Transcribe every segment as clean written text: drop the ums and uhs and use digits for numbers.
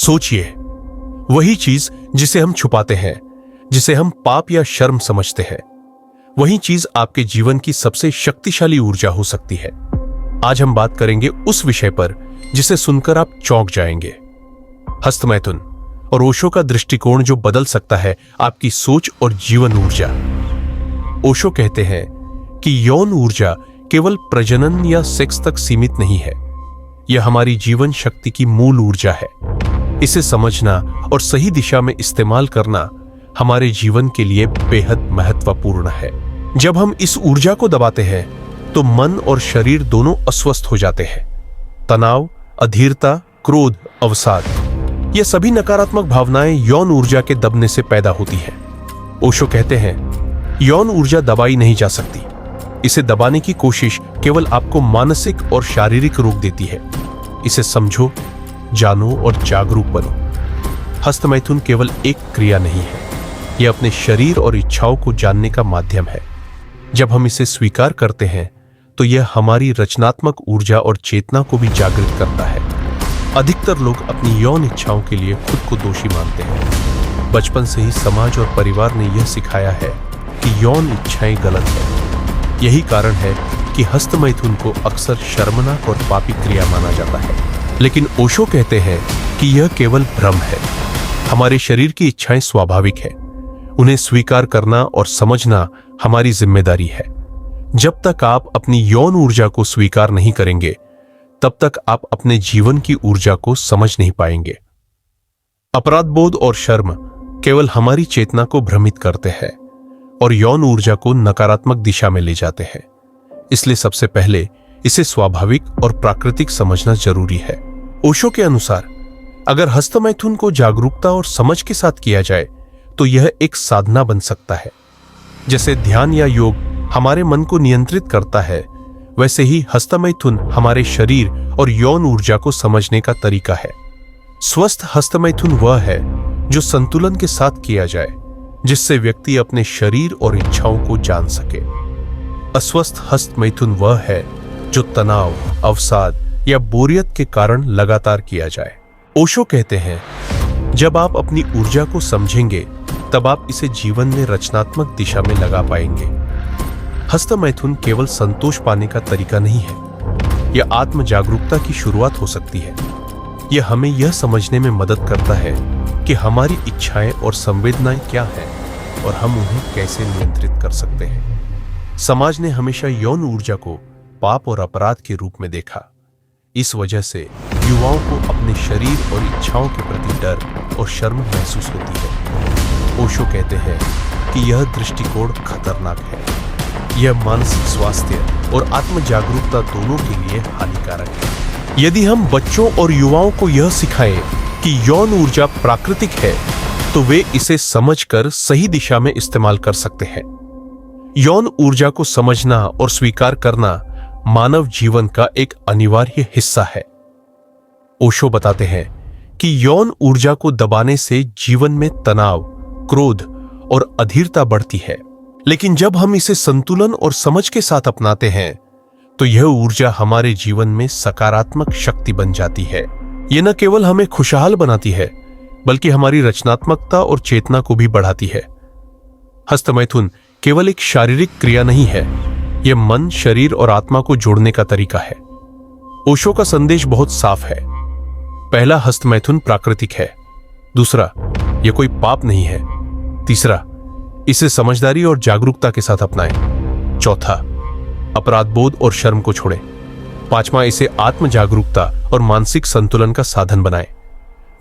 सोचिए, वही चीज जिसे हम छुपाते हैं, जिसे हम पाप या शर्म समझते हैं, वही चीज आपके जीवन की सबसे शक्तिशाली ऊर्जा हो सकती है। आज हम बात करेंगे उस विषय पर जिसे सुनकर आप चौंक जाएंगे, हस्तमैथुन और ओशो का दृष्टिकोण जो बदल सकता है आपकी सोच और जीवन ऊर्जा। ओशो कहते हैं कि यौन ऊर्जा केवल प्रजनन या सेक्स तक सीमित नहीं है, यह हमारी जीवन शक्ति की मूल ऊर्जा है। इसे समझना और सही दिशा में इस्तेमाल करना हमारे जीवन के लिए बेहद महत्वपूर्ण है। जब हम इस ऊर्जा को दबाते हैं तो मन और शरीर दोनों अस्वस्थ हो जाते हैं। तनाव, अधीरता, क्रोध, अवसाद, ये सभी नकारात्मक भावनाएं यौन ऊर्जा के दबने से पैदा होती हैं। ओशो कहते हैं, यौन ऊर्जा दबाई नहीं जा सकती। इसे दबाने की कोशिश केवल आपको मानसिक और शारीरिक रोग देती है। इसे समझो, जानो और जागरूक बनो। हस्तमैथुन केवल एक क्रिया नहीं है, यह अपने शरीर और इच्छाओं को जानने का माध्यम है। जब हम इसे स्वीकार करते हैं तो यह हमारी रचनात्मक ऊर्जा और चेतना को भी जागृत करता है। अधिकतर लोग अपनी यौन इच्छाओं के लिए खुद को दोषी मानते हैं। बचपन से ही समाज और परिवार ने यह सिखाया है कि यौन इच्छाएं गलत है। यही कारण है कि हस्तमैथुन को अक्सर शर्मनाक और पापी क्रिया माना जाता है। लेकिन ओशो कहते हैं कि यह केवल भ्रम है। हमारे शरीर की इच्छाएं स्वाभाविक है, उन्हें स्वीकार करना और समझना हमारी जिम्मेदारी है। जब तक आप अपनी यौन ऊर्जा को स्वीकार नहीं करेंगे, तब तक आप अपने जीवन की ऊर्जा को समझ नहीं पाएंगे। अपराध बोध और शर्म केवल हमारी चेतना को भ्रमित करते हैं और यौन ऊर्जा को नकारात्मक दिशा में ले जाते हैं। इसलिए सबसे पहले इसे स्वाभाविक और प्राकृतिक समझना जरूरी है। ओशो के अनुसार अगर हस्तमैथुन को जागरूकता और समझ के साथ किया जाए तो यह एक साधना बन सकता है। जैसे ध्यान या योग हमारे मन को नियंत्रित करता है, वैसे ही हस्तमैथुन हमारे शरीर और यौन ऊर्जा को समझने का तरीका है। स्वस्थ हस्तमैथुन वह है जो संतुलन के साथ किया जाए, जिससे व्यक्ति अपने शरीर और इच्छाओं को जान सके। अस्वस्थ हस्तमैथुन वह है जो तनाव, अवसाद या बोरियत के कारण लगातार किया जाए। ओशो कहते हैं, जब आप अपनी ऊर्जा को समझेंगे तब आप इसे जीवन में रचनात्मक दिशा में लगा पाएंगे। हस्तमैथुन केवल संतोष पाने का तरीका नहीं है, यह आत्म जागरूकता की शुरुआत हो सकती है। यह हमें यह समझने में मदद करता है कि हमारी इच्छाएं और संवेदनाएं क्या हैं और हम उन्हें कैसे नियंत्रित कर सकते हैं। समाज ने हमेशा यौन ऊर्जा को पाप और अपराध के रूप में देखा। इस वजह से युवाओं को अपने शरीर और इच्छाओं के प्रति डर और शर्म महसूस होती है। ओशो कहते हैं कि यह दृष्टिकोण खतरनाक है। यह मानसिक स्वास्थ्य और आत्म जागरूकता दोनों के लिए हानिकारक है। यदि हम बच्चों और युवाओं को यह सिखाएं कि यौन ऊर्जा प्राकृतिक है, तो वे इसे समझकर सही दिशा में इस्तेमाल कर सकते हैं। यौन ऊर्जा को समझना और स्वीकार करना मानव जीवन का एक अनिवार्य हिस्सा है। ओशो बताते हैं कि यौन ऊर्जा को दबाने से जीवन में तनाव, क्रोध और अधीरता बढ़ती है। लेकिन जब हम इसे संतुलन और समझ के साथ अपनाते हैं तो यह ऊर्जा हमारे जीवन में सकारात्मक शक्ति बन जाती है। यह न केवल हमें खुशहाल बनाती है, बल्कि हमारी रचनात्मकता और चेतना को भी बढ़ाती है। हस्तमैथुन केवल एक शारीरिक क्रिया नहीं है, यह मन, शरीर और आत्मा को जोड़ने का तरीका है। ओशो का संदेश बहुत साफ है। पहला, हस्तमैथुन प्राकृतिक है। दूसरा, यह कोई पाप नहीं है। तीसरा, इसे समझदारी और जागरूकता के साथ अपनाएं। चौथा, अपराध बोध और शर्म को छोड़ें। पांचवा, इसे आत्म जागरूकता और मानसिक संतुलन का साधन बनाएं।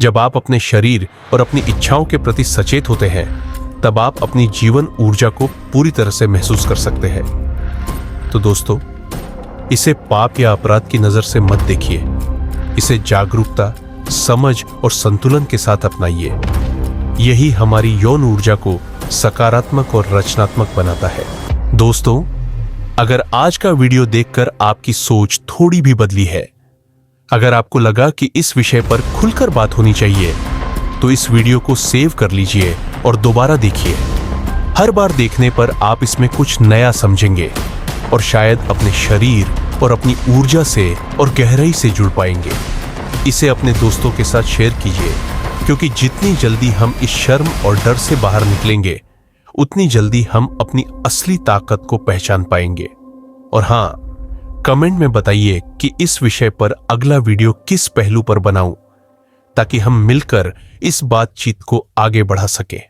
जब आप अपने शरीर और अपनी इच्छाओं के प्रति सचेत होते हैं, तब आप अपनी जीवन ऊर्जा को पूरी तरह से महसूस कर सकते हैं। तो दोस्तों, इसे पाप या अपराध की नजर से मत देखिए। इसे जागरूकता, समझ और संतुलन के साथ अपनाइए। यही हमारी यौन ऊर्जा को सकारात्मक और रचनात्मक बनाता है। दोस्तों, अगर आज का वीडियो देखकर आपकी सोच थोड़ी भी बदली है, अगर आपको लगा कि इस विषय पर खुलकर बात होनी चाहिए, तो इस वीडियो को सेव कर लीजिए और दोबारा देखिए। हर बार देखने पर आप इसमें कुछ नया समझेंगे और शायद अपने शरीर और अपनी ऊर्जा से और गहराई से जुड़ पाएंगे। इसे अपने दोस्तों के साथ शेयर कीजिए, क्योंकि जितनी जल्दी हम इस शर्म और डर से बाहर निकलेंगे, उतनी जल्दी हम अपनी असली ताकत को पहचान पाएंगे। और हां, कमेंट में बताइए कि इस विषय पर अगला वीडियो किस पहलू पर बनाऊं, ताकि हम मिलकर इस बातचीत को आगे बढ़ा सकें।